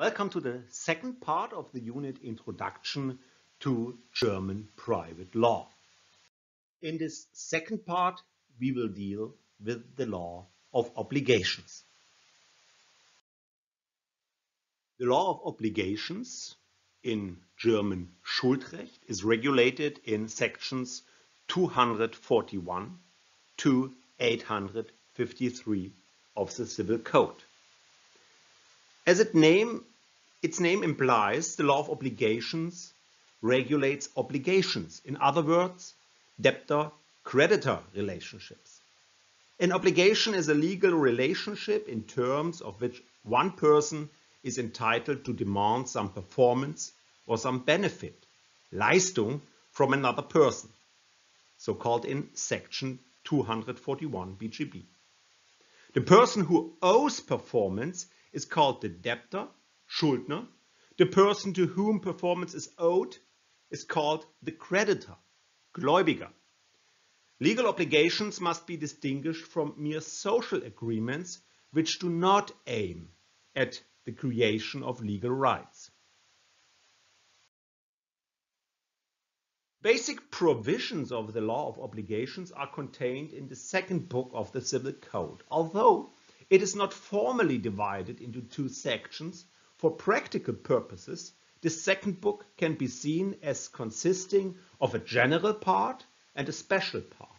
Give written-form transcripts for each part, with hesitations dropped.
Welcome to the second part of the unit Introduction to German Private Law. In this second part, we will deal with the law of obligations. The law of obligations in German Schuldrecht is regulated in sections 241 to 853 of the Civil Code. As its name implies, the law of obligations regulates obligations. In other words, debtor-creditor relationships. An obligation is a legal relationship in terms of which one person is entitled to demand some performance or some benefit, Leistung, from another person, so called in section 241 BGB. The person who owes performance is called the debtor, Schuldner. The person to whom performance is owed is called the creditor, Gläubiger. Legal obligations must be distinguished from mere social agreements which do not aim at the creation of legal rights. Basic provisions of the law of obligations are contained in the second book of the Civil Code. Although it is not formally divided into two sections, for practical purposes, the second book can be seen as consisting of a general part and a special part.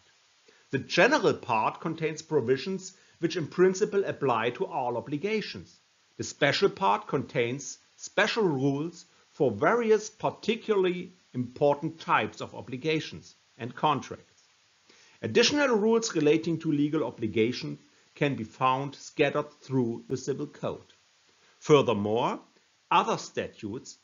The general part contains provisions which in principle apply to all obligations. The special part contains special rules for various particularly important types of obligations and contracts. Additional rules relating to legal obligations can be found scattered through the Civil Code. Furthermore, other statutes,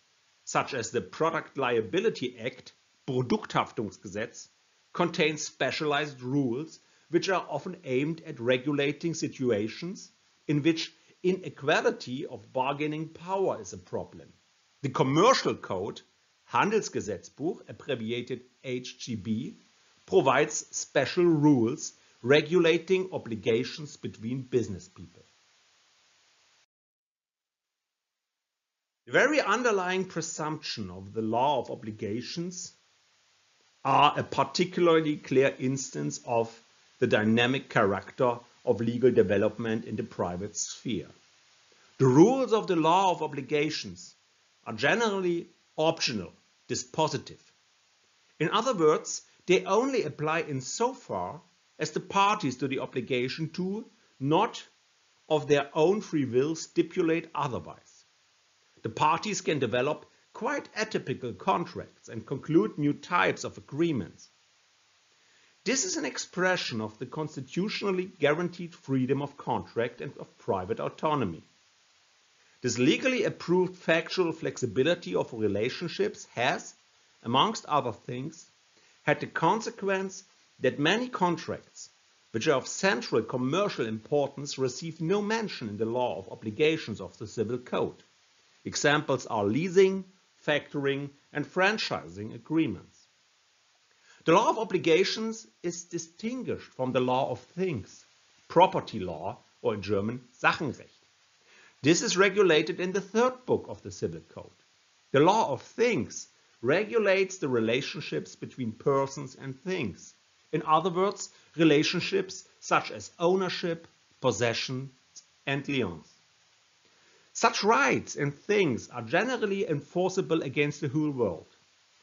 such as the Product Liability Act, Produkthaftungsgesetz, contain specialized rules which are often aimed at regulating situations in which inequality of bargaining power is a problem. The Commercial Code, Handelsgesetzbuch, abbreviated HGB, provides special rules regulating obligations between business people. The very underlying presumption of the law of obligations are a particularly clear instance of the dynamic character of legal development in the private sphere. The rules of the law of obligations are generally optional, dispositive. In other words, they only apply insofar as the parties to the obligation do not of their own free will stipulate otherwise. The parties can develop quite atypical contracts and conclude new types of agreements. This is an expression of the constitutionally guaranteed freedom of contract and of private autonomy. This legally approved factual flexibility of relationships has, amongst other things, had the consequence that many contracts, which are of central commercial importance, receive no mention in the law of obligations of the Civil Code. Examples are leasing, factoring, and franchising agreements. The law of obligations is distinguished from the law of things, property law, or in German, Sachenrecht. This is regulated in the third book of the Civil Code. The law of things regulates the relationships between persons and things. In other words, relationships such as ownership, possession, and liens. Such rights and things are generally enforceable against the whole world.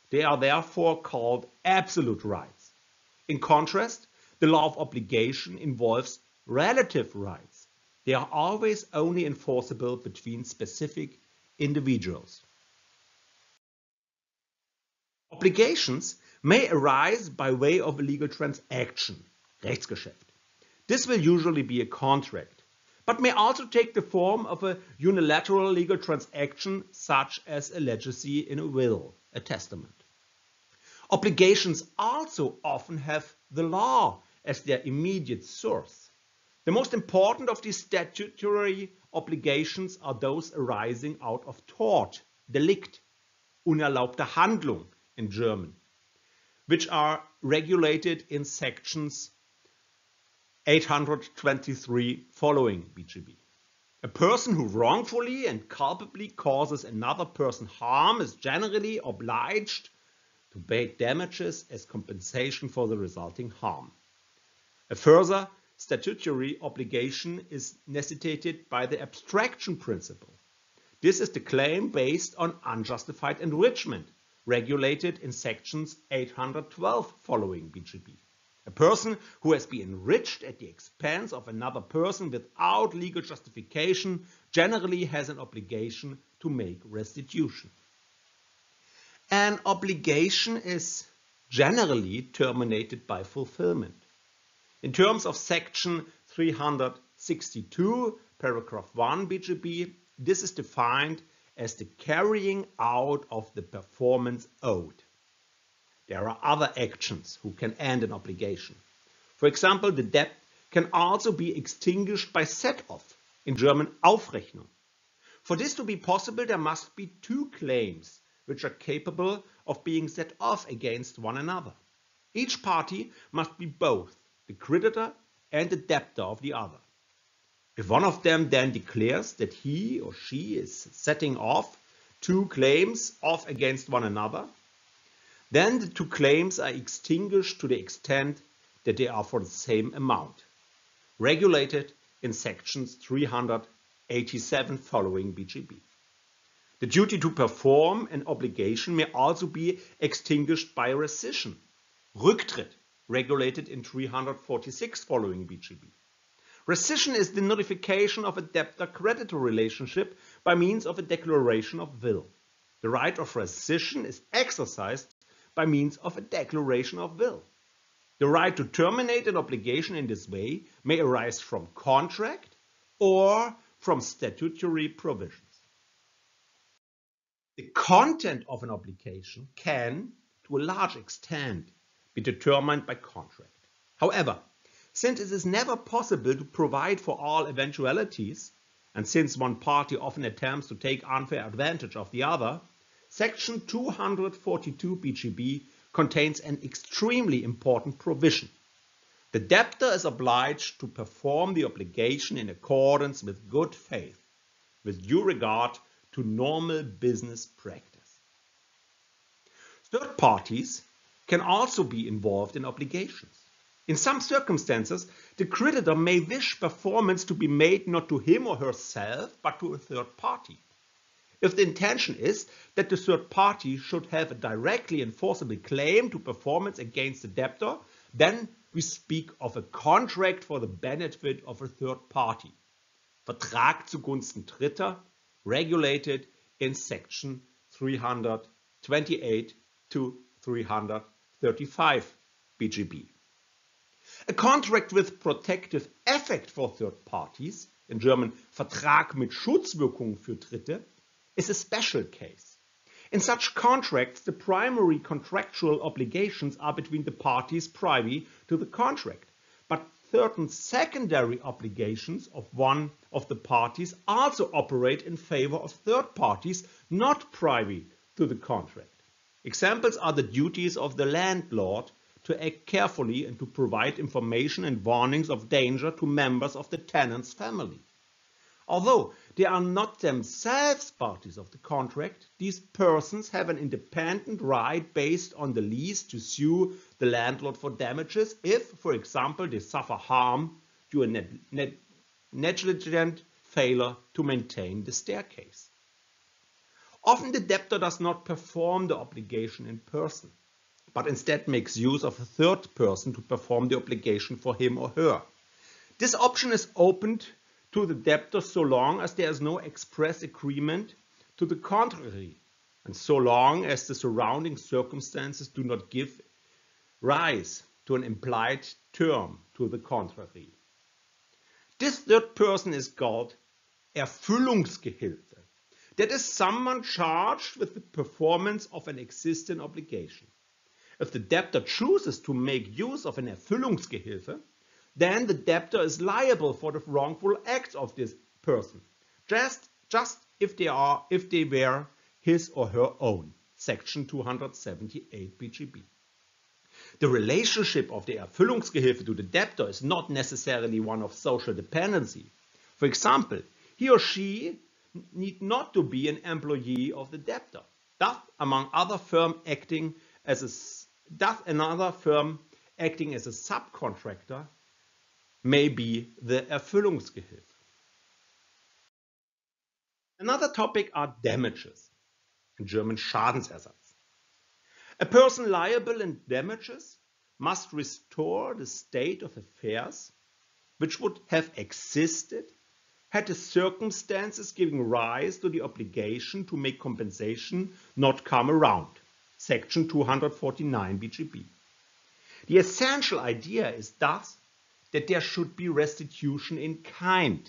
They are therefore called absolute rights. In contrast, the law of obligation involves relative rights. They are always only enforceable between specific individuals. Obligations may arise by way of a legal transaction, Rechtsgeschäft. This will usually be a contract, but may also take the form of a unilateral legal transaction such as a legacy in a will, a testament. Obligations also often have the law as their immediate source. The most important of these statutory obligations are those arising out of tort, Delikt, unerlaubte Handlung in German, which are regulated in sections 823 following BGB. A person who wrongfully and culpably causes another person harm is generally obliged to pay damages as compensation for the resulting harm. A further statutory obligation is necessitated by the abstraction principle. This is the claim based on unjustified enrichment, regulated in sections 812 following BGB. A person who has been enriched at the expense of another person without legal justification generally has an obligation to make restitution. An obligation is generally terminated by fulfillment. In terms of section 362, paragraph 1 BGB, this is defined as the carrying out of the performance owed. There are other actions who can end an obligation. For example, the debt can also be extinguished by set-off, in German Aufrechnung. For this to be possible, there must be two claims which are capable of being set off against one another. Each party must be both the creditor and the debtor of the other. If one of them then declares that he or she is setting off two claims off against one another, then the two claims are extinguished to the extent that they are for the same amount, regulated in sections 387 following BGB. The duty to perform an obligation may also be extinguished by rescission, Rücktritt, regulated in 346 following BGB. Rescission is the notification of a debtor-creditor relationship by means of a declaration of will. The right of rescission is exercised by means of a declaration of will. The right to terminate an obligation in this way may arise from contract or from statutory provisions. The content of an obligation can, to a large extent, be determined by contract. However, since it is never possible to provide for all eventualities, and since one party often attempts to take unfair advantage of the other, Section 242 BGB contains an extremely important provision. The debtor is obliged to perform the obligation in accordance with good faith, with due regard to normal business practice. Third parties can also be involved in obligations. In some circumstances, the creditor may wish performance to be made not to him or herself, but to a third party. If the intention is that the third party should have a directly enforceable claim to performance against the debtor, then we speak of a contract for the benefit of a third party. Vertrag zugunsten Dritter, regulated in section 328 to 335 BGB. A contract with protective effect for third parties, in German Vertrag mit Schutzwirkung für Dritte, is a special case. In such contracts, the primary contractual obligations are between the parties privy to the contract, but certain secondary obligations of one of the parties also operate in favor of third parties not privy to the contract. Examples are the duties of the landlord to act carefully and to provide information and warnings of danger to members of the tenant's family. Although they are not themselves parties of the contract, these persons have an independent right based on the lease to sue the landlord for damages if, for example, they suffer harm due to a negligent failure to maintain the staircase. Often the debtor does not perform the obligation in person, but instead makes use of a third person to perform the obligation for him or her. This option is opened to the debtor so long as there is no express agreement to the contrary, and so long as the surrounding circumstances do not give rise to an implied term to the contrary. This third person is called Erfüllungsgehilfe. That is someone charged with the performance of an existing obligation. If the debtor chooses to make use of an Erfüllungsgehilfe, then the debtor is liable for the wrongful acts of this person, just if they were his or her own. Section 278 BGB. The relationship of the Erfüllungsgehilfe to the debtor is not necessarily one of social dependency. For example, He or she need not to be an employee of the debtor. Thus, among other firm acting as another firm acting as a subcontractor may be the Erfüllungsgehilfe. Another topic are damages, in German Schadensersatz. A person liable in damages must restore the state of affairs which would have existed had the circumstances giving rise to the obligation to make compensation not come around. Section 249 BGB. The essential idea is thus that there should be restitution in kind,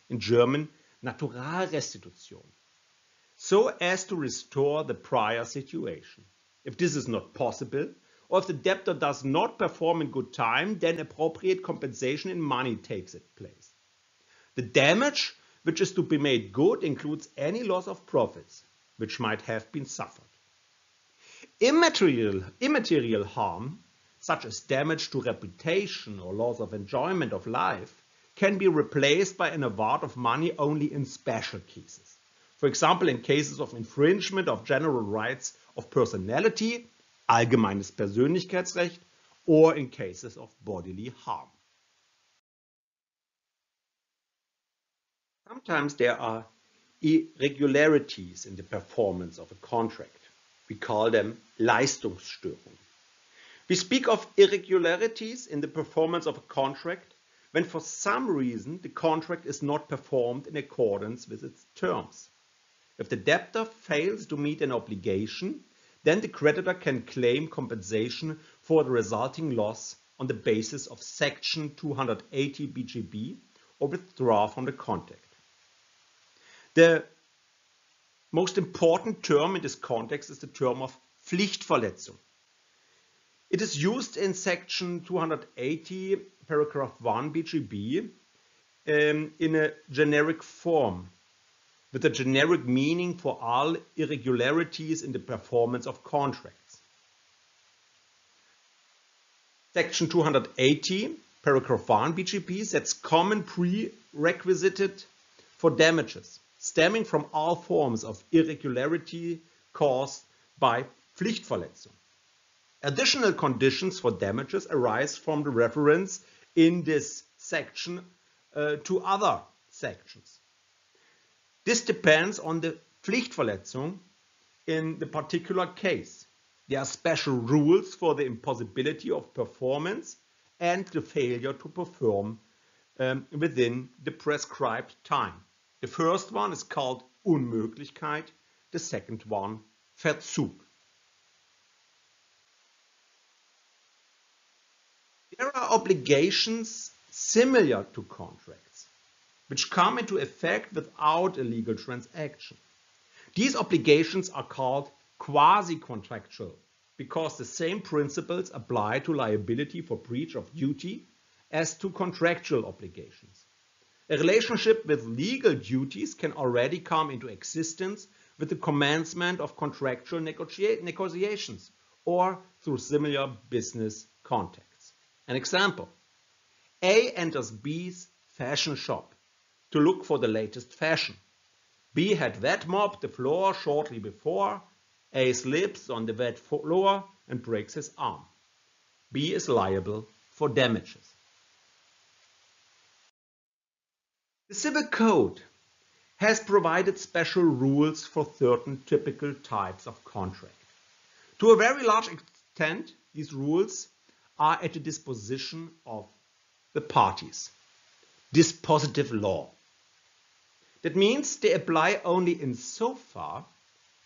in German Naturalrestitution, so as to restore the prior situation. If this is not possible, or if the debtor does not perform in good time, then appropriate compensation in money takes its place. The damage which is to be made good includes any loss of profits which might have been suffered. Immaterial harm, such as damage to reputation or loss of enjoyment of life, can be replaced by an award of money only in special cases. For example, in cases of infringement of general rights of personality, allgemeines Persönlichkeitsrecht, or in cases of bodily harm. Sometimes there are irregularities in the performance of a contract. We call them Leistungsstörungen. We speak of irregularities in the performance of a contract when for some reason the contract is not performed in accordance with its terms. If the debtor fails to meet an obligation, then the creditor can claim compensation for the resulting loss on the basis of Section 280 BGB or withdraw from the contract. The most important term in this context is the term of Pflichtverletzung. It is used in Section 280, paragraph 1 BGB in a generic form, with a generic meaning for all irregularities in the performance of contracts. Section 280, paragraph 1 BGB sets common prerequisites for damages stemming from all forms of irregularity caused by Pflichtverletzung. Additional conditions for damages arise from the reference in this section to other sections. This depends on the Pflichtverletzung in the particular case. There are special rules for the impossibility of performance and the failure to perform within the prescribed time. The first one is called Unmöglichkeit, the second one Verzug. There are obligations similar to contracts, which come into effect without a legal transaction. These obligations are called quasi-contractual because the same principles apply to liability for breach of duty as to contractual obligations. A relationship with legal duties can already come into existence with the commencement of contractual negotiations or through similar business contacts. An example: A enters B's fashion shop to look for the latest fashion. B had wet mopped the floor shortly before. A slips on the wet floor and breaks his arm. B is liable for damages. The Civil Code has provided special rules for certain typical types of contract. To a very large extent, these rules are at the disposition of the parties. Dispositive law. That means they apply only insofar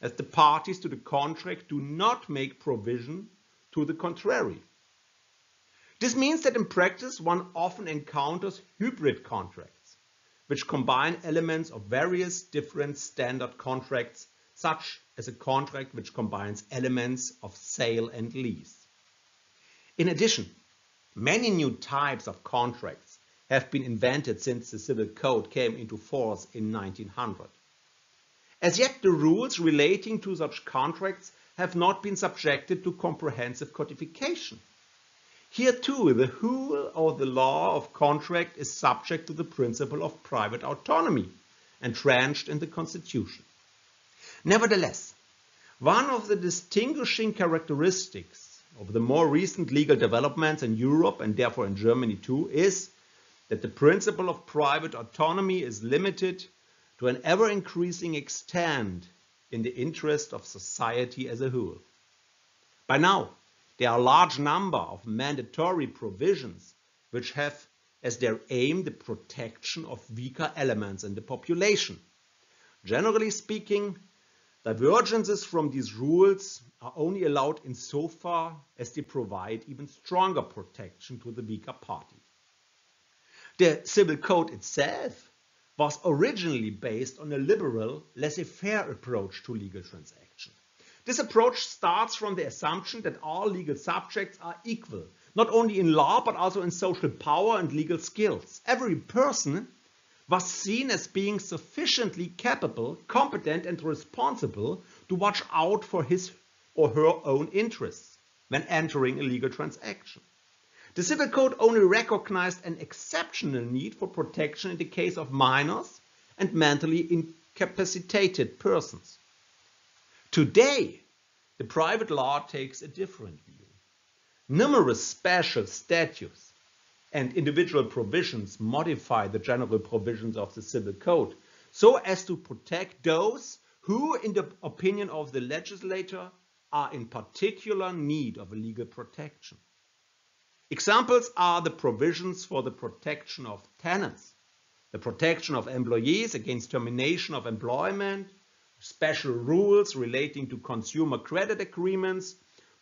as the parties to the contract do not make provision to the contrary. This means that in practice one often encounters hybrid contracts, which combine elements of various different standard contracts, such as a contract which combines elements of sale and lease. In addition, many new types of contracts have been invented since the Civil Code came into force in 1900. As yet, the rules relating to such contracts have not been subjected to comprehensive codification. Here too, the whole or the law of contract is subject to the principle of private autonomy entrenched in the Constitution. Nevertheless, one of the distinguishing characteristics of the more recent legal developments in Europe, and therefore in Germany too, is that the principle of private autonomy is limited to an ever-increasing extent in the interest of society as a whole. By now, there are a large number of mandatory provisions which have as their aim the protection of weaker elements in the population. Generally speaking, divergences from these rules are only allowed insofar as they provide even stronger protection to the weaker party. The civil code itself was originally based on a liberal, laissez-faire approach to legal transaction. This approach starts from the assumption that all legal subjects are equal, not only in law but also in social power and legal skills. Every person was seen as being sufficiently capable, competent and responsible to watch out for his or her own interests when entering a legal transaction. The Civil Code only recognized an exceptional need for protection in the case of minors and mentally incapacitated persons. Today, the private law takes a different view. Numerous special statutes and individual provisions modify the general provisions of the Civil Code so as to protect those who, in the opinion of the legislator, are in particular need of a legal protection. Examples are the provisions for the protection of tenants, the protection of employees against termination of employment, special rules relating to consumer credit agreements,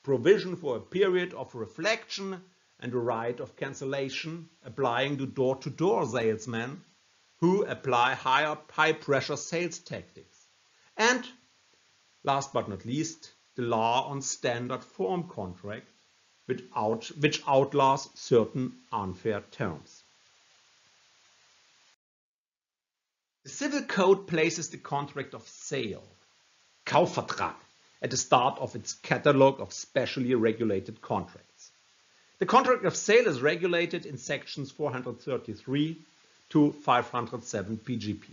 provision for a period of reflection, and a right of cancellation applying to door-to-door salesmen who apply high-pressure sales tactics. And, last but not least, the law on standard form contract, which outlaws certain unfair terms. The Civil Code places the contract of sale, Kaufvertrag, at the start of its catalogue of specially regulated contracts. The contract of sale is regulated in sections 433 to 507 PGP.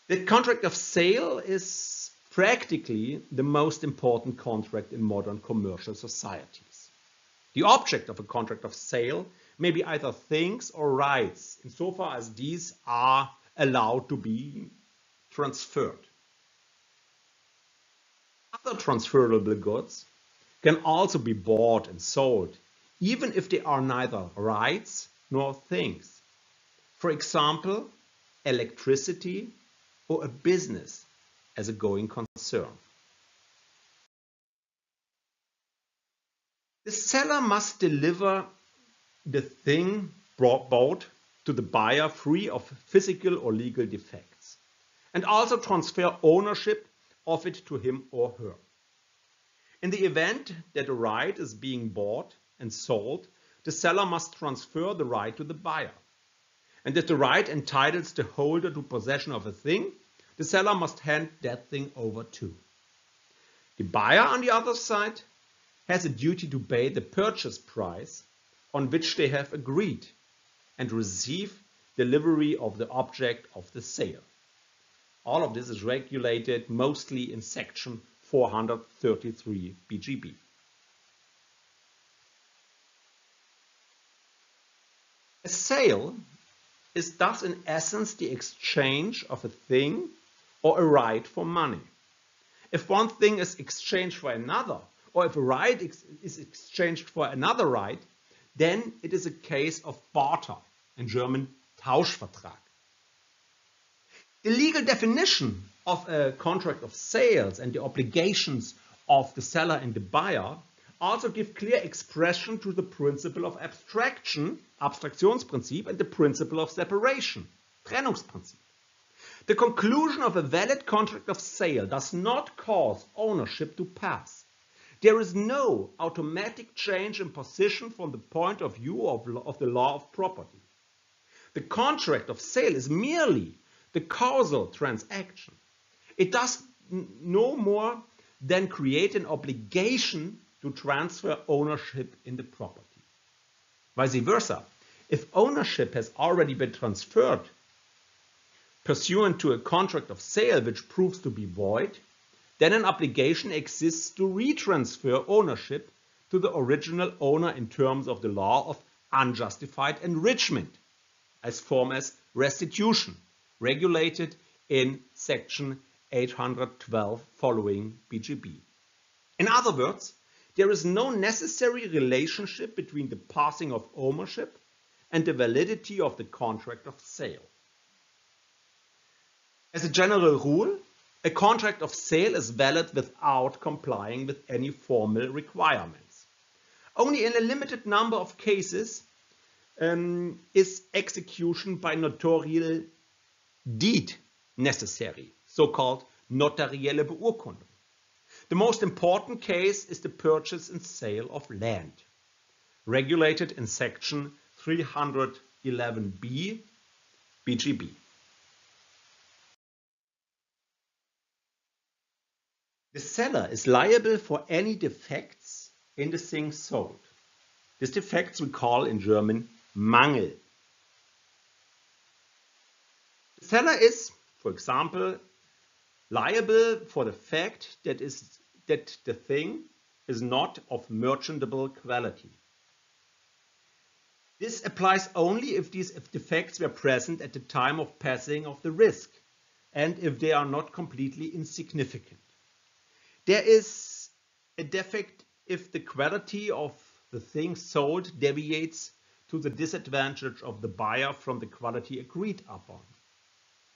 The contract of sale is practically the most important contract in modern commercial societies. The object of a contract of sale may be either things or rights, insofar as these are allowed to be transferred. Other transferable goods can also be bought and sold, even if they are neither rights nor things. For example, electricity or a business as a going concern. The seller must deliver the thing bought to the buyer free of physical or legal defects, and also transfer ownership of it to him or her. In the event that a right is being bought and sold, the seller must transfer the right to the buyer. And if the right entitles the holder to possession of a thing, the seller must hand that thing over too. The buyer, on the other side, has a duty to pay the purchase price on which they have agreed and receive delivery of the object of the sale. All of this is regulated mostly in section 433 BGB. A sale is thus in essence the exchange of a thing or a right for money. If one thing is exchanged for another, or if a right is exchanged for another right, then it is a case of barter, in German Tauschvertrag. The legal definition of a contract of sales and the obligations of the seller and the buyer also give clear expression to the principle of abstraction, Abstraktionsprinzip, and the principle of separation, Trennungsprinzip. The conclusion of a valid contract of sale does not cause ownership to pass. There is no automatic change in position from the point of view of the law of property. The contract of sale is merely the causal transaction. It does no more than create an obligation to transfer ownership in the property. Vice versa, if ownership has already been transferred, pursuant to a contract of sale which proves to be void, then an obligation exists to retransfer ownership to the original owner in terms of the law of unjustified enrichment, as form as restitution, regulated in section 812 following BGB. In other words, there is no necessary relationship between the passing of ownership and the validity of the contract of sale. As a general rule, a contract of sale is valid without complying with any formal requirements. Only in a limited number of cases is execution by notarial deed necessary, so-called notarielle Beurkundung. The most important case is the purchase and sale of land, regulated in section 311b BGB. The seller is liable for any defects in the thing sold. These defects we call in German Mangel. The seller is, for example, liable for the fact that the thing is not of merchantable quality. This applies only if these defects were present at the time of passing of the risk and if they are not completely insignificant. There is a defect if the quality of the thing sold deviates to the disadvantage of the buyer from the quality agreed upon.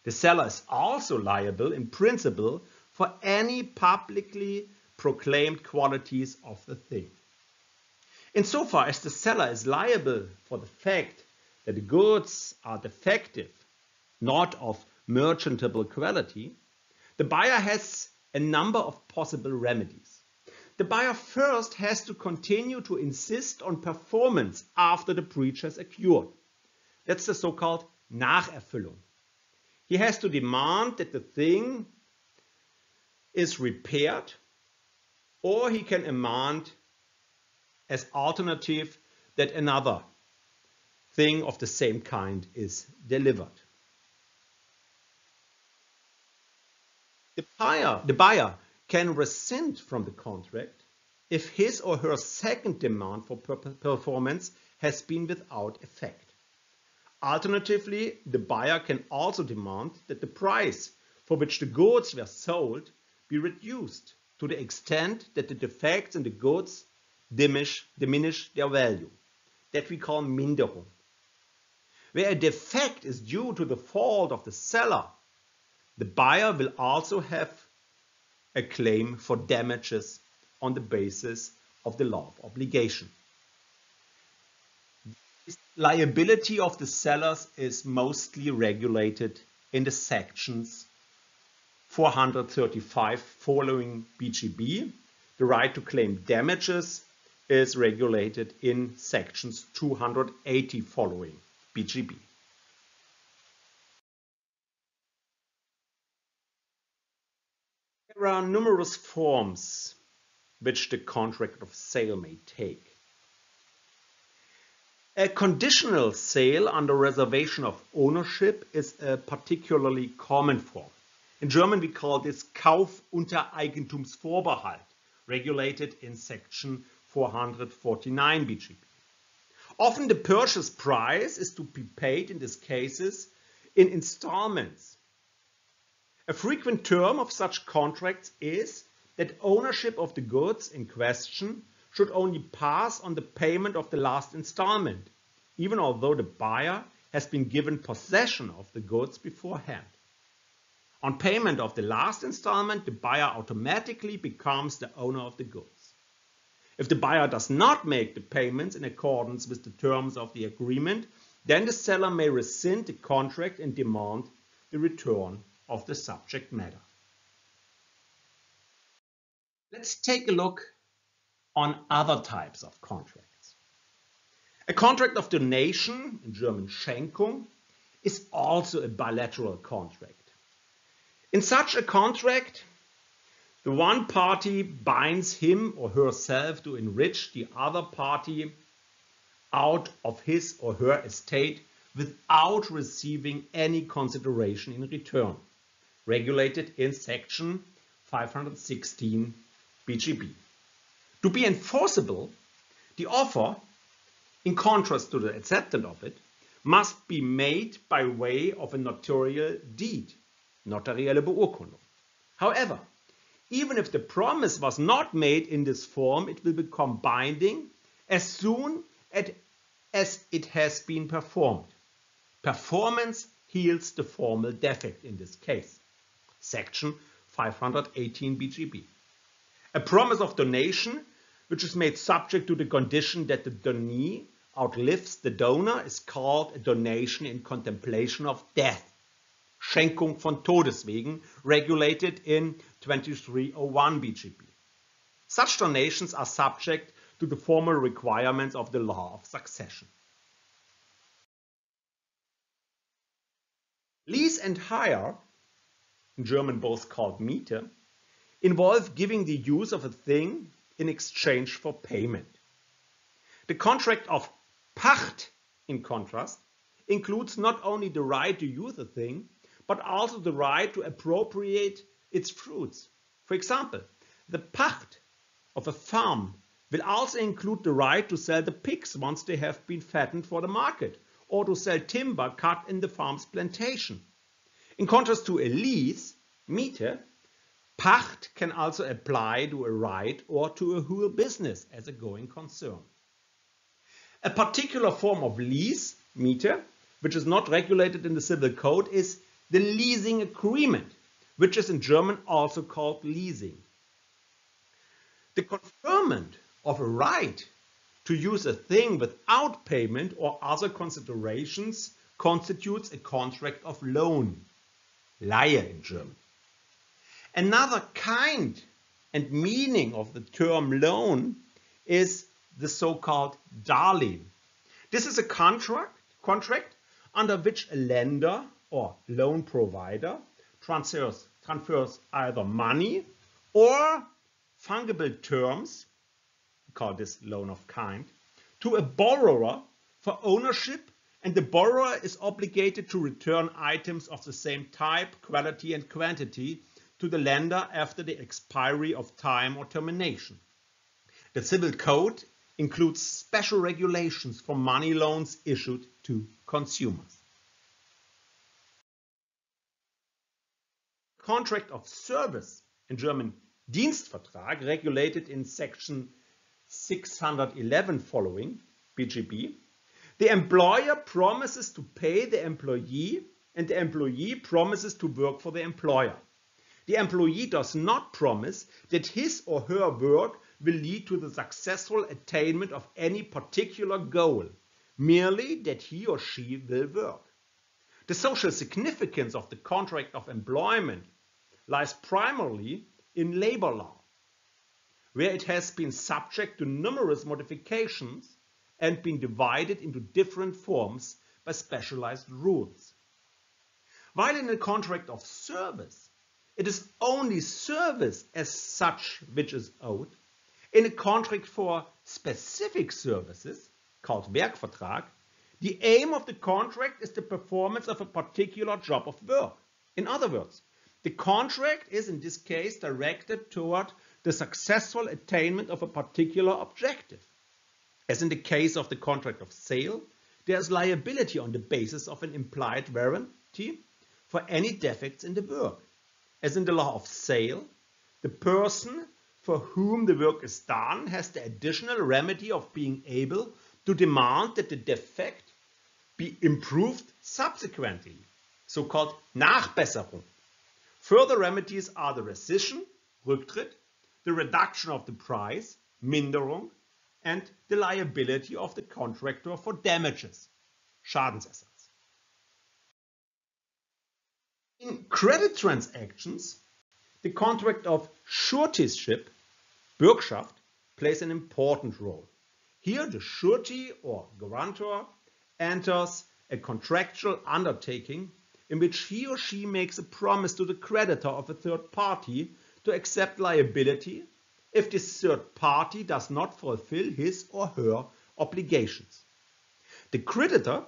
The seller is also liable in principle for any publicly proclaimed qualities of the thing. Insofar as the seller is liable for the fact that the goods are defective, not of merchantable quality, the buyer has a number of possible remedies. The buyer first has to continue to insist on performance after the breach has occurred. That's the so-called Nacherfüllung. He has to demand that the thing is repaired, or he can demand as alternative that another thing of the same kind is delivered. The buyer can rescind from the contract if his or her second demand for performance has been without effect. Alternatively, the buyer can also demand that the price for which the goods were sold be reduced to the extent that the defects in the goods diminish their value. That we call Minderung. Where a defect is due to the fault of the seller, the buyer will also have a claim for damages on the basis of the law of obligation. The liability of the sellers is mostly regulated in the sections 435 following BGB. The right to claim damages is regulated in sections 280 following BGB. There are numerous forms which the contract of sale may take. A conditional sale under reservation of ownership is a particularly common form. In German we call this Kauf unter Eigentumsvorbehalt, regulated in section 449 BGB. Often the purchase price is to be paid in these cases in installments. A frequent term of such contracts is that ownership of the goods in question should only pass on the payment of the last installment, even although the buyer has been given possession of the goods beforehand. On payment of the last installment, the buyer automatically becomes the owner of the goods. If the buyer does not make the payments in accordance with the terms of the agreement, then the seller may rescind the contract and demand the return of the subject matter. Let's take a look on other types of contracts. A contract of donation, in German Schenkung, is also a bilateral contract. In such a contract, the one party binds him or herself to enrich the other party out of his or her estate without receiving any consideration in return, regulated in section 516 BGB. To be enforceable, the offer, in contrast to the acceptance of it, must be made by way of a notarial deed, notarielle Beurkundung. However, even if the promise was not made in this form, it will become binding as soon as it has been performed. Performance heals the formal defect in this case. Section 518 BGB. A promise of donation, which is made subject to the condition that the donee outlives the donor, is called a donation in contemplation of death. Schenkung von Todeswegen, regulated in 2301 BGB. Such donations are subject to the formal requirements of the law of succession. Lease and hire, in German both called Miete, involve giving the use of a thing in exchange for payment. The contract of Pacht, in contrast, includes not only the right to use a thing, but also the right to appropriate its fruits. For example, the Pacht of a farm will also include the right to sell the pigs once they have been fattened for the market, or to sell timber cut in the farm's plantation. In contrast to a lease, Miete, Pacht can also apply to a right or to a whole business as a going concern. A particular form of lease, Miete, which is not regulated in the civil code, is the leasing agreement, which is in German also called leasing. The conferment of a right to use a thing without payment or other considerations constitutes a contract of loan, Leihe in German. Another kind and meaning of the term loan is the so-called Darlehen. This is a contract under which a lender or loan provider transfers either money or fungible terms, we call this loan of kind, to a borrower for ownership, and the borrower is obligated to return items of the same type, quality and quantity to the lender after the expiry of time or termination. The civil code includes special regulations for money loans issued to consumers. Contract of service, in German Dienstvertrag, regulated in section 611 following BGB, the employer promises to pay the employee and the employee promises to work for the employer. The employee does not promise that his or her work will lead to the successful attainment of any particular goal, merely that he or she will work. The social significance of the contract of employment lies primarily in labor law, where it has been subject to numerous modifications and been divided into different forms by specialized rules. While in a contract of service, it is only service as such which is owed, in a contract for specific services, called Werkvertrag, the aim of the contract is the performance of a particular job of work. In other words, the contract is in this case directed toward the successful attainment of a particular objective. As in the case of the contract of sale, there is liability on the basis of an implied warranty for any defects in the work. As in the law of sale, the person for whom the work is done has the additional remedy of being able to demand that the defect be improved subsequently, so-called Nachbesserung. Further remedies are the rescission, Rücktritt, the reduction of the price, Minderung, and the liability of the contractor for damages, Schadensersatz. In credit transactions, the contract of suretyship, Bürgschaft, plays an important role. Here the surety or guarantor enters a contractual undertaking in which he or she makes a promise to the creditor of a third party to accept liability if this third party does not fulfill his or her obligations. The creditor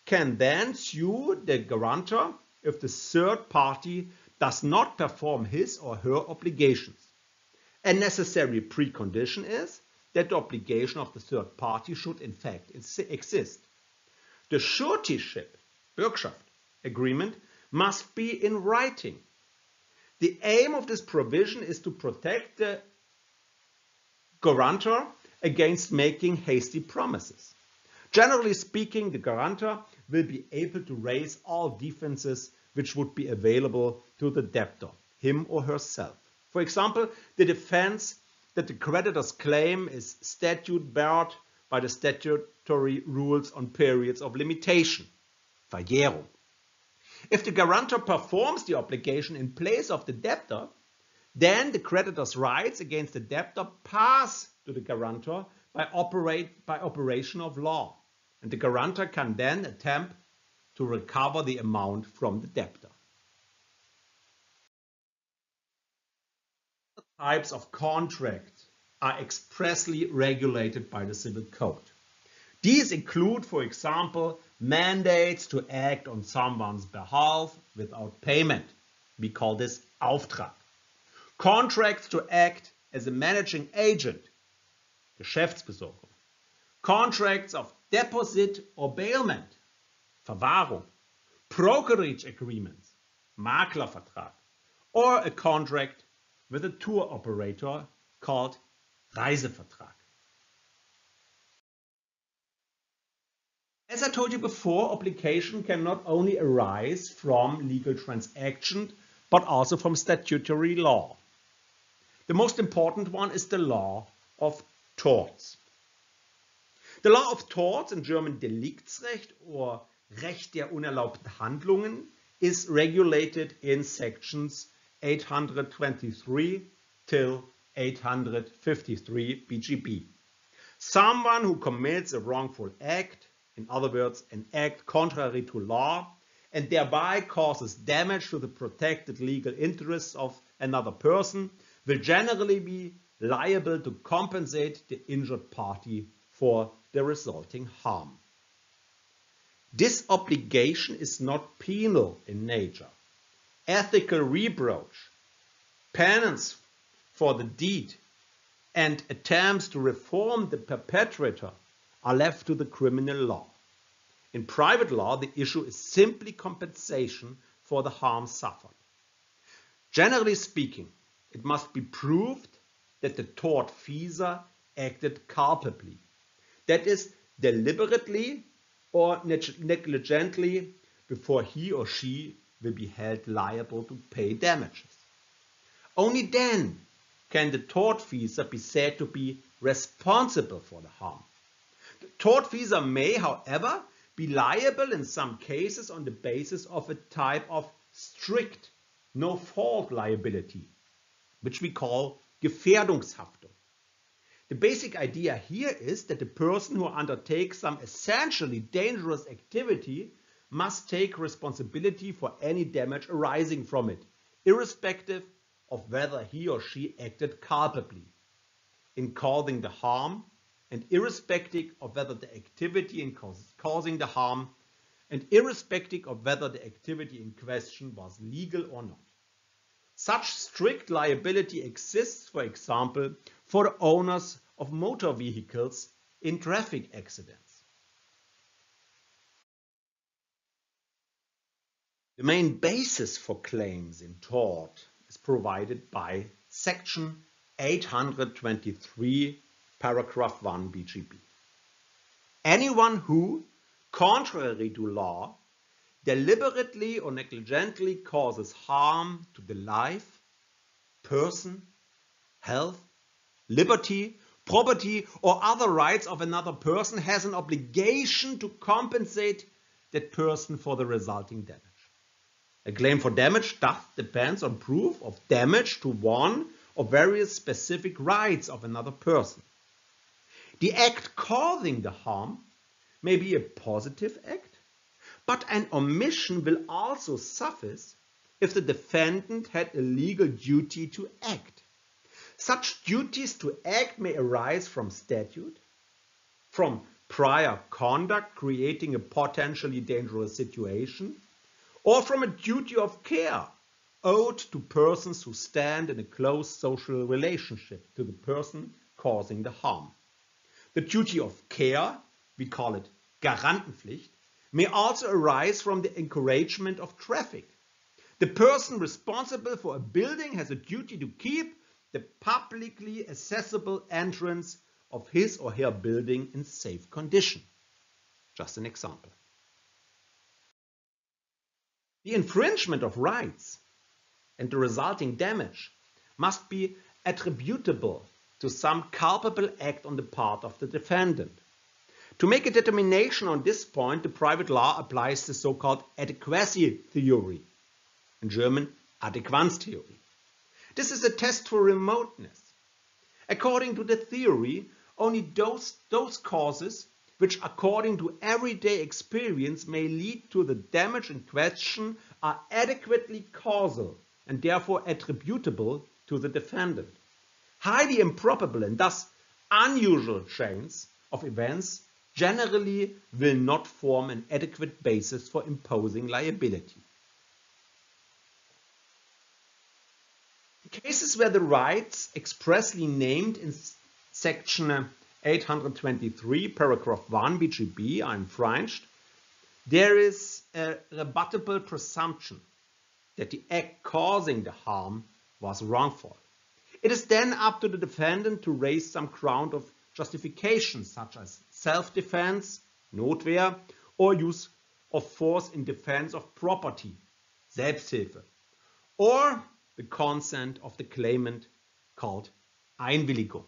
can then sue the guarantor if the third party does not perform his or her obligations. A necessary precondition is that the obligation of the third party should in fact exist. The suretyship, Bürgschaft, agreement must be in writing. The aim of this provision is to protect the guarantor against making hasty promises. Generally speaking, the guarantor will be able to raise all defenses which would be available to the debtor, him or herself. For example, the defense that the creditor's claim is statute barred by the statutory rules on periods of limitation, Verjährung. If the guarantor performs the obligation in place of the debtor, then the creditor's rights against the debtor pass to the guarantor by operation of law, and the guarantor can then attempt to recover the amount from the debtor. Types of contracts are expressly regulated by the Civil Code. These include, for example, mandates to act on someone's behalf without payment. We call this Auftrag. Contracts to act as a managing agent, Geschäftsbesorgung. Contracts of deposit or bailment, Verwahrung. Brokerage agreements, Maklervertrag. Or a contract with a tour operator called Reisevertrag. As I told you before, obligation can not only arise from legal transactions, but also from statutory law. The most important one is the law of torts. The law of torts, in German Deliktsrecht or Recht der unerlaubten Handlungen, is regulated in sections 823 till 853 BGB. Someone who commits a wrongful act, in other words, an act contrary to law, and thereby causes damage to the protected legal interests of another person, will generally be liable to compensate the injured party for the resulting harm. This obligation is not penal in nature. Ethical reproach, penance for the deed, and attempts to reform the perpetrator are left to the criminal law. In private law, the issue is simply compensation for the harm suffered. Generally speaking, it must be proved that the tortfeasor acted culpably, that is, deliberately or negligently, before he or she will be held liable to pay damages. Only then can the tortfeasor be said to be responsible for the harm. The tortfeasor may, however, be liable in some cases on the basis of a type of strict no-fault liability, which we call Gefährdungshaftung. The basic idea here is that the person who undertakes some essentially dangerous activity must take responsibility for any damage arising from it, irrespective of whether he or she acted culpably in causing the harm, and irrespective of whether the activity in causing the harm, and irrespective of whether the activity in question was legal or not. Such strict liability exists, for example, for the owners of motor vehicles in traffic accidents. The main basis for claims in tort is provided by section 823, paragraph 1 BGB. Anyone who, contrary to law, deliberately or negligently causes harm to the life, person, health, liberty, property, or other rights of another person has an obligation to compensate that person for the resulting damage. A claim for damage thus depends on proof of damage to one or various specific rights of another person. The act causing the harm may be a positive act, but an omission will also suffice if the defendant had a legal duty to act. Such duties to act may arise from statute, from prior conduct creating a potentially dangerous situation, or from a duty of care owed to persons who stand in a close social relationship to the person causing the harm. The duty of care, we call it Garantenpflicht, may also arise from the encouragement of traffic. The person responsible for a building has a duty to keep the publicly accessible entrance of his or her building in safe condition. Just an example. The infringement of rights and the resulting damage must be attributable to some culpable act on the part of the defendant. To make a determination on this point, the private law applies the so-called adequacy theory, in German Adäquanztheorie. This is a test for remoteness. According to the theory, only those causes which according to everyday experience may lead to the damage in question are adequately causal and therefore attributable to the defendant. Highly improbable and thus unusual chains of events generally will not form an adequate basis for imposing liability. In cases where the rights expressly named in section 823, paragraph 1 BGB are infringed, there is a rebuttable presumption that the act causing the harm was wrongful. It is then up to the defendant to raise some ground of justification, such as self-defense, Notwehr, or use of force in defense of property, Selbsthilfe, or the consent of the claimant, called Einwilligung.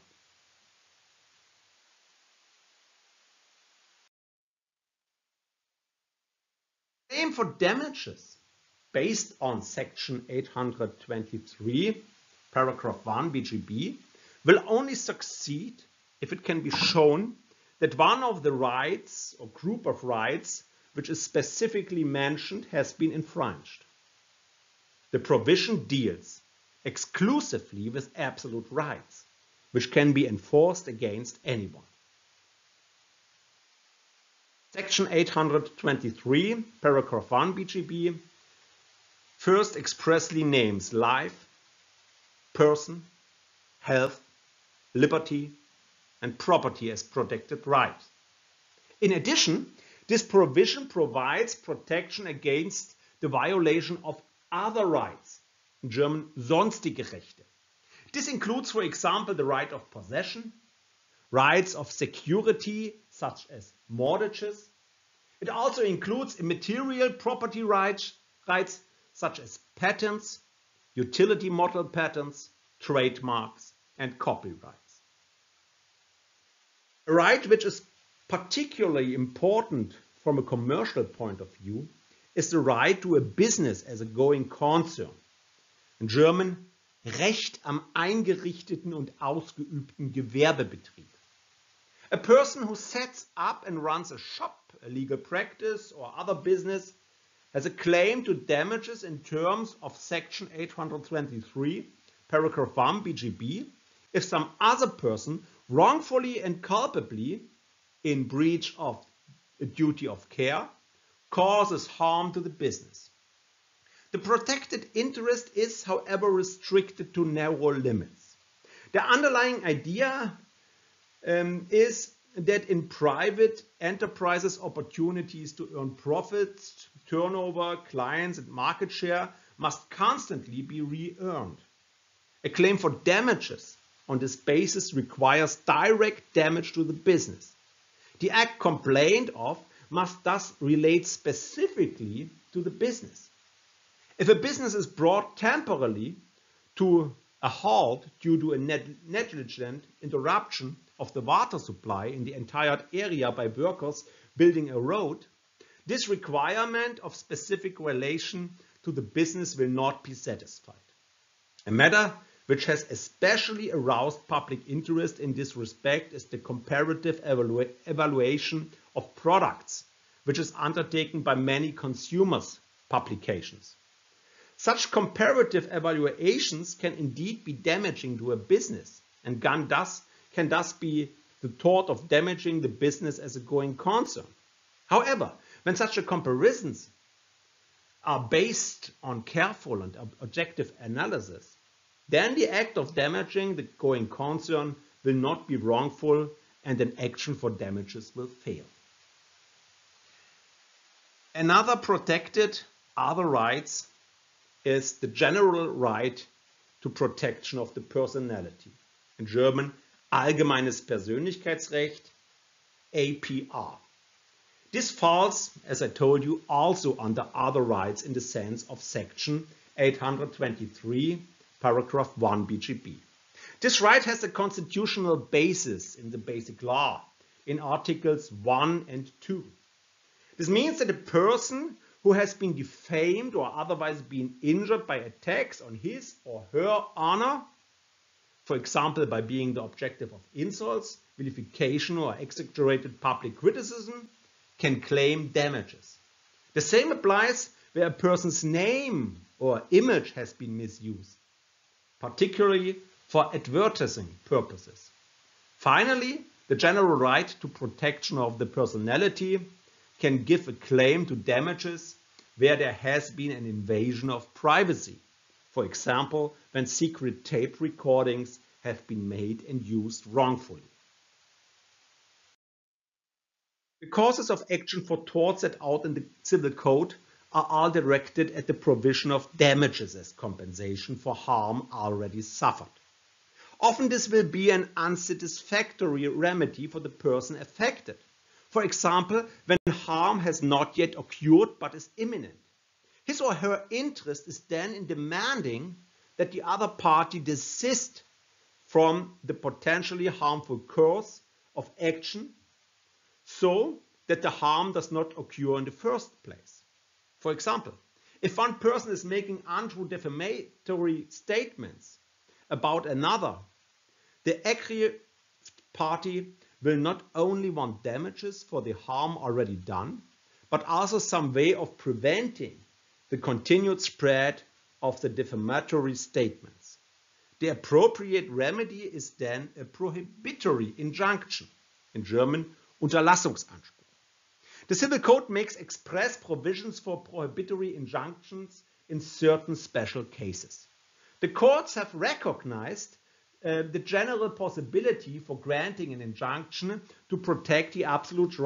Claim for damages based on section 823, paragraph 1 BGB will only succeed if it can be shown that one of the rights or group of rights which is specifically mentioned has been infringed. The provision deals exclusively with absolute rights, which can be enforced against anyone. Section 823, paragraph 1 BGB first expressly names life, person, health, liberty, and property as protected rights. In addition, this provision provides protection against the violation of other rights, in German sonstige Rechte. This includes, for example, the right of possession, rights of security such as mortgages. It also includes immaterial property rights such as patents, utility model patents, trademarks, and copyrights. A right which is particularly important from a commercial point of view is the right to a business as a going concern. In German, Recht am eingerichteten und ausgeübten Gewerbebetrieb. A person who sets up and runs a shop, a legal practice, or other business has a claim to damages in terms of section 823, paragraph 1 BGB, if some other person wrongfully and culpably, in breach of a duty of care, causes harm to the business. The protected interest is, however, restricted to narrow limits. The underlying idea is that in private enterprises, opportunities to earn profits, turnover, clients, and market share must constantly be re-earned. A claim for damages on this basis requires direct damage to the business. The act complained of must thus relate specifically to the business. If a business is brought temporarily to a halt due to a negligent interruption of the water supply in the entire area by workers building a road, this requirement of specific relation to the business will not be satisfied. A matter which has especially aroused public interest in this respect is the comparative evaluation of products, which is undertaken by many consumers' publications. Such comparative evaluations can indeed be damaging to a business and can thus be the tort of damaging the business as a going concern. However, when such a comparisons are based on careful and objective analysis, then the act of damaging the going concern will not be wrongful and an action for damages will fail. Another protected other rights is the general right to protection of the personality. In German, Allgemeines Persönlichkeitsrecht, APR. This falls, as I told you, also under other rights in the sense of section 823, paragraph 1 BGB. This right has a constitutional basis in the basic law in articles 1 and 2. This means that a person who has been defamed or otherwise been injured by attacks on his or her honor, for example by being the objective of insults, vilification or exaggerated public criticism, can claim damages. The same applies where a person's name or image has been misused, particularly for advertising purposes. Finally, the general right to protection of the personality can give a claim to damages where there has been an invasion of privacy. For example, when secret tape recordings have been made and used wrongfully. The causes of action for torts set out in the Civil Code are all directed at the provision of damages as compensation for harm already suffered. Often this will be an unsatisfactory remedy for the person affected. For example, when harm has not yet occurred but is imminent. His or her interest is then in demanding that the other party desist from the potentially harmful course of action so that the harm does not occur in the first place. For example, if one person is making untrue defamatory statements about another, the aggrieved party will not only want damages for the harm already done, but also some way of preventing the continued spread of the defamatory statements. The appropriate remedy is then a prohibitory injunction, in German Unterlassungsanspruch. The Civil Code makes express provisions for prohibitory injunctions in certain special cases. The courts have recognized the general possibility for granting an injunction to protect the absolute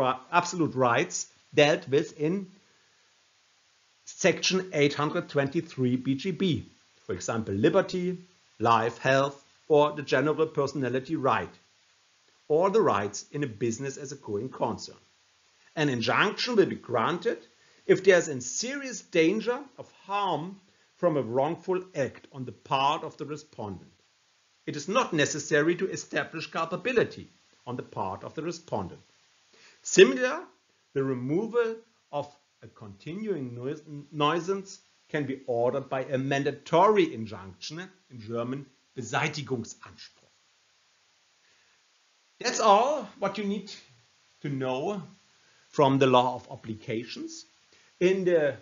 rights dealt with in section 823 BGB, for example, liberty, life, health, or the general personality right, or the rights in a business as a going concern. An injunction will be granted if there is a serious danger of harm from a wrongful act on the part of the respondent. It is not necessary to establish culpability on the part of the respondent. Similar, the removal of a continuing nuisance can be ordered by a mandatory injunction, in German Beseitigungsanspruch. That's all what you need to know from the law of obligations. In the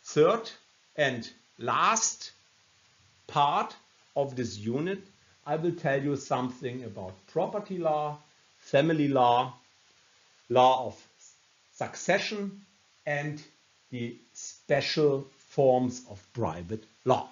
third and last part of this unit, I will tell you something about property law, family law, law of succession, and the special forms of private law.